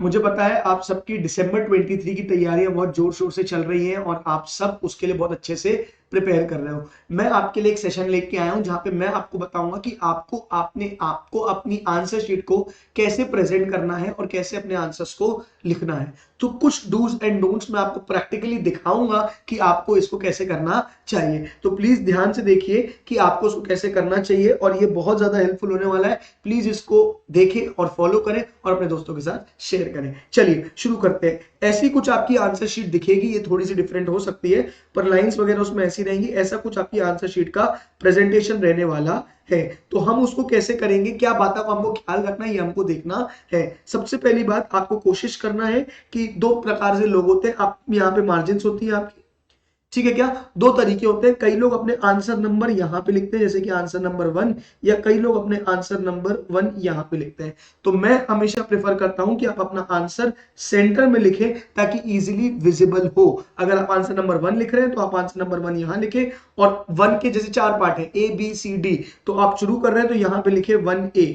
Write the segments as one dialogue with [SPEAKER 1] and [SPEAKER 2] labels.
[SPEAKER 1] मुझे पता है आप सबकी दिसंबर 23 की तैयारियां बहुत जोर शोर से चल रही हैं और आप सब उसके लिए बहुत अच्छे से प्रिपेयर कर रहे हो। मैं आपके लिए एक सेशन लेके आया हूं जहां पे मैं आपको बताऊंगा कि आपको अपनी आंसर शीट को कैसे प्रेजेंट करना है और कैसे अपने आंसर्स को लिखना है। तो कुछ डूज एंड डोंट्स मैं आपको प्रैक्टिकली दिखाऊंगा कि आपको इसको कैसे करना चाहिए। तो प्लीज ध्यान से देखिए कि आपको इसको कैसे करना चाहिए और ये बहुत ज्यादा हेल्पफुल होने वाला है। प्लीज इसको देखें और फॉलो करें और अपने दोस्तों के साथ शेयर करें। चलिए शुरू करते हैं। ऐसी कुछ आपकी आंसर शीट दिखेगी, ये थोड़ी सी डिफरेंट हो सकती है पर लाइंस वगैरह उसमें ऐसी रहेंगी। ऐसा कुछ आपकी आंसर शीट का प्रेजेंटेशन रहने वाला है। तो हम उसको कैसे करेंगे, क्या बातों को हमको ख्याल रखना है, ये हमको देखना है। सबसे पहली बात आपको कोशिश करना है कि दो प्रकार से लोग होते हैं। आप यहाँ पे मार्जिन होती है आपकी, ठीक है क्या। दो तरीके होते हैं, कई लोग अपने आंसर नंबर यहां पे लिखते हैं जैसे कि आंसर नंबर 1, या कई लोग अपने आंसर नंबर 1 यहां पे लिखते हैं। तो मैं हमेशा प्रेफर करता हूं कि आप अपना आंसर सेंटर में लिखें ताकि इजीली विजिबल हो। अगर आप आंसर नंबर 1 लिख रहे हैं तो आप आंसर नंबर 1 यहां लिखें, और 1 के जैसे 4 पार्ट है ABCD, तो आप शुरू कर रहे हैं तो यहां पे लिखे 1A,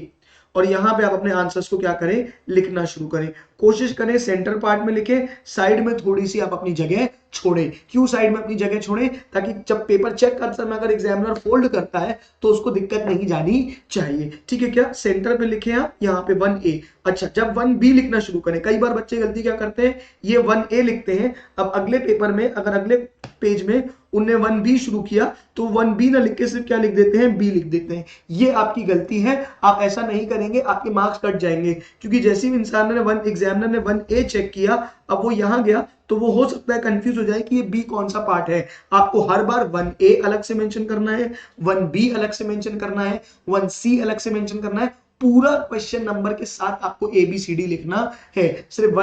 [SPEAKER 1] और यहां पे आप अपने आंसर्स को क्या करें, लिखना शुरू करें। कोशिश करें सेंटर पार्ट में लिखें, साइड में थोड़ी सी आप अपनी जगह छोड़ें। क्यों साइड में अपनी जगह छोड़ें, ताकि जब पेपर चेक करते समय अगर एग्जामिनर फोल्ड करता है तो उसको दिक्कत नहीं जानी चाहिए, ठीक है क्या। सेंटर पे लिखे आप यहाँ पे 1A। अच्छा, जब 1B लिखना शुरू करें, कई बार बच्चे गलती क्या करते हैं, ये 1A लिखते हैं, अब अगले पेपर में अगर अगले पेज में उनने 1B शुरू किया तो 1B ना लिख के सिर्फ क्या लिख देते हैं, B लिख देते हैं। ये आपकी गलती है, आप ऐसा नहीं करेंगे, आपके मार्क्स कट जाएंगे। क्योंकि जैसे ही इंसान ने एग्जामिनर ने 1A चेक किया, अब वो यहां गया तो वो हो सकता है कंफ्यूज हो जाए कि ये बी कौन सा पार्ट है। आपको हर बार 1A अलग से मेंशन करना है, 1B अलग से मेंशन करना है, 1C अलग से मेंशन करना है। पूरा क्वेश्चन नंबर के साथ आपको ABCD लिखना है। सिर्फ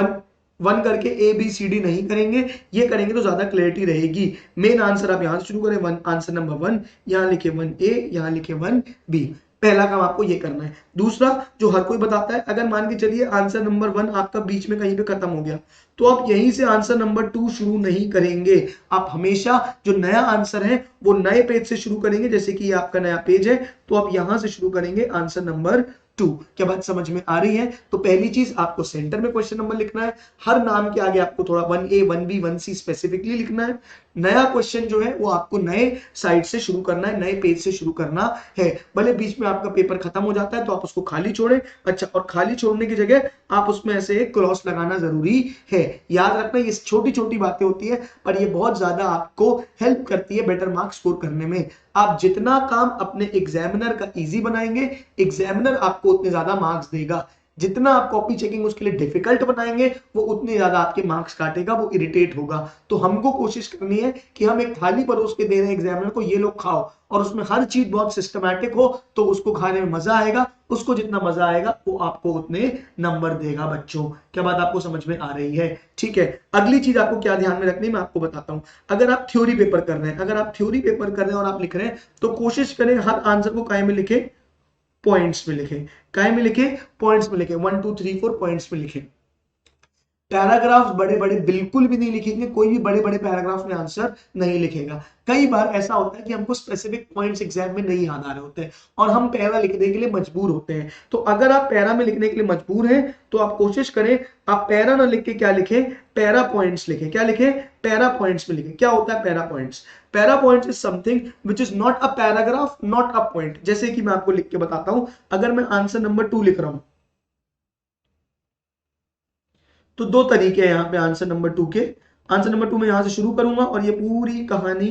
[SPEAKER 1] वन करके ABCD नहीं करेंगे, ये करेंगे तो ज्यादा क्लैरिटी रहेगी। मेन आंसर आप यहां से शुरू करें, आंसर नंबर 1 यहां लिखे 1A, यहां लिखे 1B। पहला काम आपको ये करना है। दूसरा जो हर कोई बताता है, अगर मान के चलिए आंसर नंबर 1 आपका बीच में कहीं पे खत्म हो गया तो आप यहीं से आंसर नंबर 2 शुरू नहीं करेंगे। आप हमेशा जो नया आंसर है वो नए पेज से शुरू करेंगे। जैसे कि ये आपका नया पेज है तो आप यहां से शुरू करेंगे आंसर नंबर 2। क्या बात समझ में आ रही है। तो पहली चीज आपको सेंटर में क्वेश्चन नंबर लिखना है। हर नाम के आगे आपको थोड़ा 1A 1B 1C स्पेसिफिकली लिखना है। नया क्वेश्चन जो है वो आपको नए साइड से शुरू करना है, नए पेज से शुरू करना है। भले बीच में आपका पेपर खत्म हो जाता है तो आप उसको खाली छोड़ें। अच्छा, और खाली छोड़ने की जगह आप उसमें ऐसे एक क्रॉस लगाना जरूरी है। याद रखना, ये छोटी छोटी बातें होती है पर ये बहुत ज्यादा आपको हेल्प करती है बेटर मार्क्स स्कोर करने में। आप जितना काम अपने एग्जामिनर का इजी बनाएंगे, एग्जामिनर आपको उतने ज्यादा मार्क्स देगा। जितना आप कॉपी चेकिंग उसके लिए डिफिकल्ट बनाएंगे वो उतने ज्यादा आपके मार्क्स काटेगा, वो इरिटेट होगा। तो हमको कोशिश करनी है कि हम एक थाली परोस के दे रहे हैं एग्जामिनर को, ये लोग खाओ, और उसमें हर चीज बहुत सिस्टमैटिक हो तो उसको खाने में मजा आएगा। उसको जितना मजा आएगा वो आपको उतने नंबर देगा। बच्चों, क्या बात आपको समझ में आ रही है। ठीक है, अगली चीज आपको क्या ध्यान में रखनी है मैं आपको बताता हूं। अगर आप थ्योरी पेपर कर रहे हैं, और आप लिख रहे हैं तो कोशिश करें हर आंसर को काय में लिखे, पॉइंट्स में लिखें। काय में लिखे, पॉइंट्स में लिखें। 1 2 3 4 पॉइंट्स में लिखें। पैराग्राफ्स बड़े बड़े बिल्कुल भी नहीं लिखेंगे, कोई भी बड़े बड़े पैराग्राफ में आंसर नहीं लिखेगा। कई बार ऐसा होता है कि हमको स्पेसिफिक पॉइंट्स एग्जाम में नहीं याद आ रहे होते हैं और हम पैरा लिखने के लिए मजबूर होते हैं। तो अगर आप पैरा में लिखने के लिए मजबूर हैं तो आप कोशिश करें आप पैरा ना लिख के क्या लिखें, पैरा पॉइंट्स लिखें। क्या लिखें, पैरा पॉइंट्स में लिखें। क्या होता है para points, para points is something which is not a paragraph, not a point. जैसे कि मैं आपको लिख के बताता हूं, अगर मैं आंसर नंबर 2 लिख रहा हूं तो दो तरीके हैं यहां पे आंसर नंबर 2 के। आंसर नंबर 2 में यहां से शुरू करूंगा और ये पूरी कहानी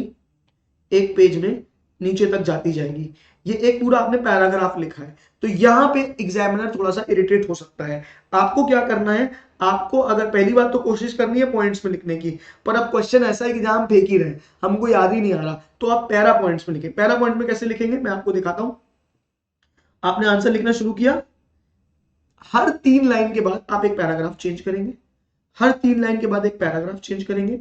[SPEAKER 1] एक पेज में नीचे तक जाती जाएगी। ये एक पूरा आपने पैराग्राफ लिखा है तो यहां पे एग्जामिनर थोड़ा सा इरिटेट हो सकता है। आपको क्या करना है, आपको अगर पहली बात तो कोशिश करनी है पॉइंट्स में लिखने की, पर अब क्वेश्चन ऐसा है कि जहां हम फेंक ही रहे, हमको याद ही नहीं आ रहा, तो आप पैरा पॉइंट्स में लिखें। पैरा पॉइंट में कैसे लिखेंगे मैं आपको दिखाता हूं। आपने आंसर लिखना शुरू किया, हर 3 लाइन के बाद आप एक पैराग्राफ चेंज करेंगे, हर 3 लाइन के बाद एक पैराग्राफ चेंज करेंगे,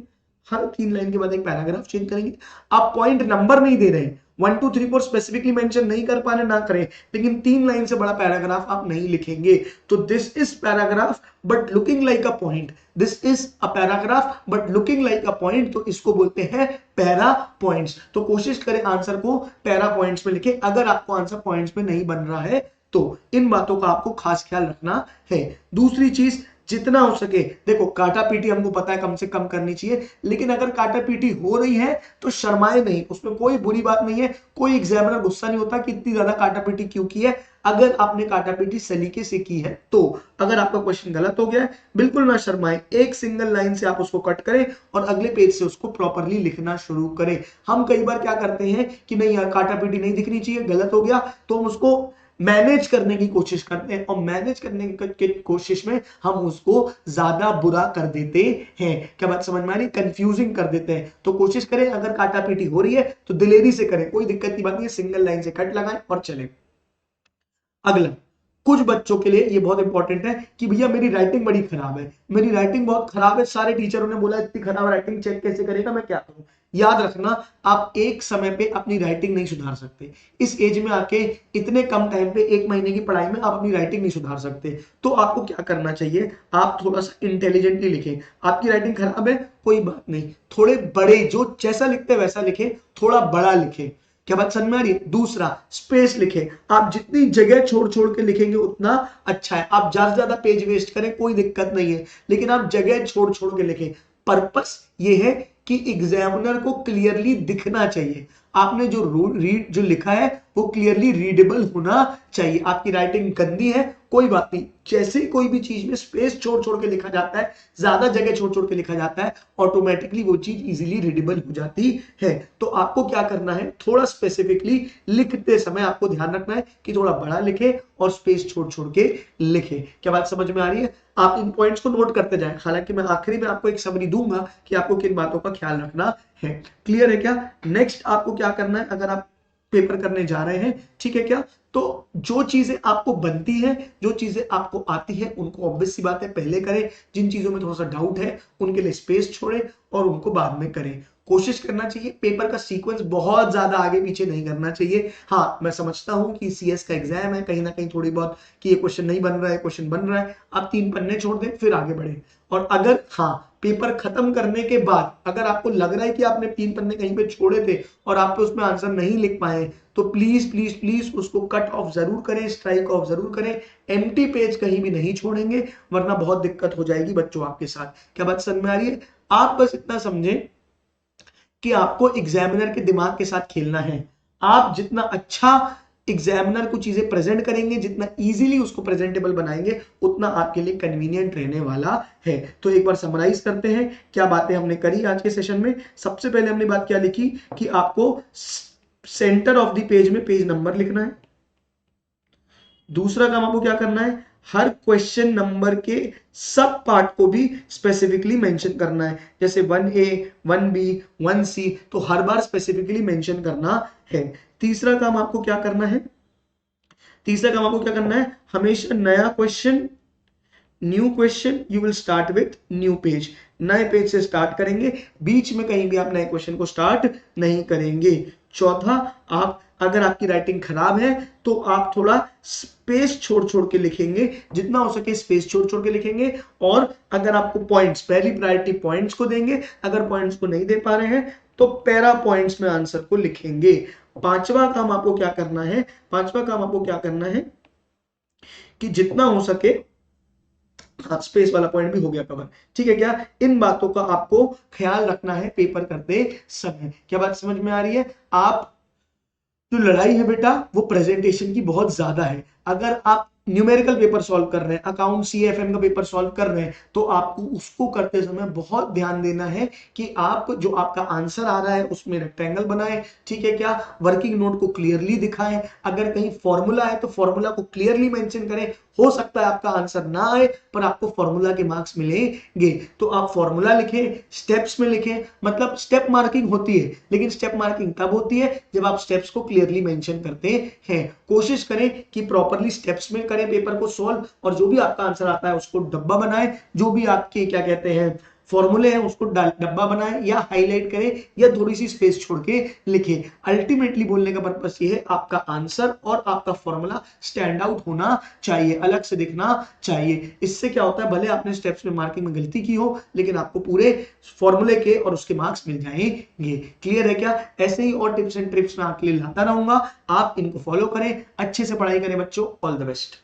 [SPEAKER 1] हर 3 लाइन के बाद एक पैराग्राफ चेंज करेंगे। आप पॉइंट नंबर नहीं दे रहे हैं, 1 2 3 4 स्पेसिफिकली मेंशन नहीं कर पा रहे ना करें, लेकिन 3 लाइन से बड़ा पैराग्राफ आप नहीं लिखेंगे। तो this is paragraph but looking like a point, this is a paragraph but looking like a point, तो इसको बोलते हैं पैरा पॉइंट्स। तो कोशिश करें आंसर को पैरा पॉइंट्स में लिखें। अगर आपको आंसर पॉइंट्स में नहीं बन रहा है तो इन बातों का आपको खास ख्याल रखना है। दूसरी चीज, जितना हो सके। देखो काटा पीटी हमको पता है कम से कम करनी चाहिए, लेकिन अगर काटा पीटी हो रही है तो शर्माए नहीं, उसमें कोई बुरी बात नहीं है। कोई एग्जामिनर गुस्सा नहीं होता कि इतनी ज्यादा काटा पीटी क्यों की है, अगर आपने काटा पीटी सलीके से की है तो। अगर आपका क्वेश्चन गलत हो गया है, बिल्कुल ना शर्माए, एक सिंगल लाइन से आप उसको कट करें और अगले पेज से उसको प्रॉपरली लिखना शुरू करें। हम कई बार क्या करते हैं कि नहीं यार काटा पीटी नहीं दिखनी चाहिए, गलत हो गया, तो हम उसको मैनेज करने की कोशिश करते हैं, और मैनेज करने की कोशिश में हम उसको ज्यादा बुरा कर देते हैं। क्या बात समझ में आ रही? कंफ्यूजिंग कर देते हैं। तो कोशिश करें अगर काटा पीटी हो रही है तो दिलेरी से करें, कोई दिक्कत की बात नहीं है, सिंगल लाइन से कट लगाएं और चले। अगला, कुछ बच्चों के लिए ये बहुत इंपॉर्टेंट है कि भैया मेरी राइटिंग बड़ी खराब है, मेरी राइटिंग बहुत खराब है, सारे टीचरों ने बोला इतनी खराब राइटिंग, चेक कैसे करेगा, मैं क्या करूं? याद रखना, आप एक समय पे अपनी राइटिंग नहीं सुधार सकते। इस एज में आके इतने कम टाइम पे, 1 महीने की पढ़ाई में आप अपनी राइटिंग नहीं सुधार सकते। तो आपको क्या करना चाहिए, आप थोड़ा सा इंटेलिजेंटली लिखें। आपकी राइटिंग खराब है, कोई बात नहीं, थोड़े बड़े, जो जैसा लिखते हैं वैसा लिखें, थोड़ा बड़ा लिखें। क्या बात समझ में आ रही है? दूसरा, स्पेस लिखें। आप जितनी जगह छोड़ छोड़ के लिखेंगे उतना अच्छा है। आप ज्यादा से ज्यादा पेज वेस्ट करें कोई दिक्कत नहीं है, लेकिन आप जगह छोड़ छोड़ के लिखें। पर्पस ये है कि एग्जामिनर को क्लियरली दिखना चाहिए, आपने जो रीड जो लिखा है वो क्लियरली रीडेबल होना चाहिए। आपकी राइटिंग गंदी है, कोई बात नहीं, जैसे कोई भी चीज में स्पेस छोड़ छोड़ के लिखा जाता है, ज्यादा जगह छोड़ छोड़ के लिखा जाता है, ऑटोमेटिकली वो चीज इजीली रीडेबल हो जाती है। तो आपको क्या करना है, थोड़ा स्पेसिफिकली लिखते समय आपको ध्यान रखना है कि थोड़ा बड़ा लिखे और स्पेस छोड़ छोड़ के लिखे। क्या बात समझ में आ रही है? आप इन पॉइंट्स को नोट करते जाएं, हालांकि मैं आखिरी में आपको एक समरी दूंगा कि आपको किन बातों का ख्याल रखना है। क्लियर है क्या? नेक्स्ट आपको क्या करना है, अगर आप पेपर करने जा रहे हैं, ठीक है क्या, तो जो चीजें आपको बनती हैं, जो चीजें आपको आती है, उनको ऑब्वियस सी बात है पहले करें। जिन चीजों में थोड़ा सा डाउट है उनके लिए स्पेस छोड़ें और उनको बाद में करें। कोशिश करना चाहिए पेपर का सीक्वेंस बहुत ज्यादा आगे पीछे नहीं करना चाहिए। हाँ मैं समझता हूं कि सीएस का एग्जाम है, कहीं ना कहीं थोड़ी बहुत कि ये क्वेश्चन नहीं बन रहा है, क्वेश्चन बन रहा है, आप 3 पन्ने छोड़ दें फिर आगे बढ़े। और अगर हाँ पेपर खत्म करने के बाद अगर आपको लग रहा है कि आपने 3 पन्ने कहीं पे छोड़े थे और आप पे उसमें आंसर नहीं लिख पाए, तो प्लीज प्लीज प्लीज उसको कट ऑफ जरूर करें, स्ट्राइक ऑफ जरूर करें। एम्प्टी पेज कहीं भी नहीं छोड़ेंगे, वरना बहुत दिक्कत हो जाएगी बच्चों आपके साथ। क्या बात समझ में आ रही है? आप बस इतना समझें कि आपको एग्जामिनर के दिमाग के साथ खेलना है। आप जितना अच्छा एग्जामिनर को चीजें प्रेजेंट करेंगे, जितना इजीली उसको प्रेजेंटेबल बनाएंगे, उतना आपके लिए कन्वीनियंट रहने वाला है। तो एक बार समराइज करते हैं क्या बातें हमने करी आज के सेशन में। सबसे पहले हमने बात क्या लिखी कि आपको सेंटर ऑफ द पेज में पेज नंबर लिखना है। दूसरा काम आपको क्या करना है, हर क्वेश्चन नंबर के सब पार्ट को भी स्पेसिफिकली मेंशन करना है, जैसे 1A 1B 1C, तो हर बार स्पेसिफिकली मेंशन करना है। तीसरा काम आपको क्या करना है, तीसरा काम आपको क्या करना है, हमेशा नया question, new question you will start with new page, नए पेज से स्टार्ट करेंगे, बीच में कहीं भी आप नए क्वेश्चन को स्टार्ट नहीं करेंगे। चौथा, आप अगर आपकी राइटिंग खराब है तो आप थोड़ा स्पेस छोड़ छोड़ के लिखेंगे, जितना हो सके स्पेस छोड़ छोड़ के लिखेंगे। और अगर आपको पॉइंट्स, पहली प्रायोरिटी पॉइंट्स को देंगे, अगर पॉइंट्स को नहीं दे पा रहे हैं तो पैरा पॉइंट्स में आंसर को लिखेंगे। पांचवा काम आपको क्या करना है, पांचवा काम आपको क्या करना है कि जितना हो सके, हाँ स्पेस वाला पॉइंट भी हो गया कवर, ठीक है क्या, इन बातों का आपको ख्याल रखना है पेपर करते समय। क्या बात समझ में आ रही है? आप जो लड़ाई है बेटा वो प्रेजेंटेशन की बहुत ज्यादा है। अगर आप न्यूमेरिकल पेपर सॉल्व कर रहे हैं, अकाउंट सीएफएम का पेपर सॉल्व कर रहे हैं, तो आपको उसको करते समय बहुत ध्यान देना है कि आप जो आपका आंसर आ रहा है उसमें रेक्टेंगल बनाएं, ठीक है क्या, वर्किंग नोट को क्लियरली दिखाएं, अगर कहीं फॉर्मूला है तो फॉर्मूला को क्लियरली मेंशन करें। हो सकता है आपका आंसर ना आए पर आपको फॉर्मूला के मार्क्स मिलेंगे, तो आप फॉर्मूला लिखें, स्टेप्स में लिखें। मतलब स्टेप मार्किंग होती है, लेकिन स्टेप मार्किंग तब होती है जब आप स्टेप्स को क्लियरली मेंशन करते हैं। कोशिश करें कि प्रॉपरली स्टेप्स में करें पेपर को सॉल्व, और जो भी आपका आंसर आता है उसको डब्बा बनाएं, जो भी आपके क्या कहते हैं फॉर्मूले हैं उसको डब्बा बनाएं या हाईलाइट करें या थोड़ी सी स्पेस छोड़ के लिखें। अल्टीमेटली बोलने का पर्पस ये है आपका आंसर और आपका फॉर्मूला स्टैंड आउट होना चाहिए, अलग से दिखना चाहिए। इससे क्या होता है, भले आपने स्टेप्स में मार्किंग में गलती की हो, लेकिन आपको पूरे फॉर्मूले के और उसके मार्क्स मिल जाएंगे। क्लियर है क्या? ऐसे ही और टिप्स एंड ट्रिक्स मैं आपके लिए लाता रहूंगा, आप इनको फॉलो करें, अच्छे से पढ़ाई करें बच्चों। All the best.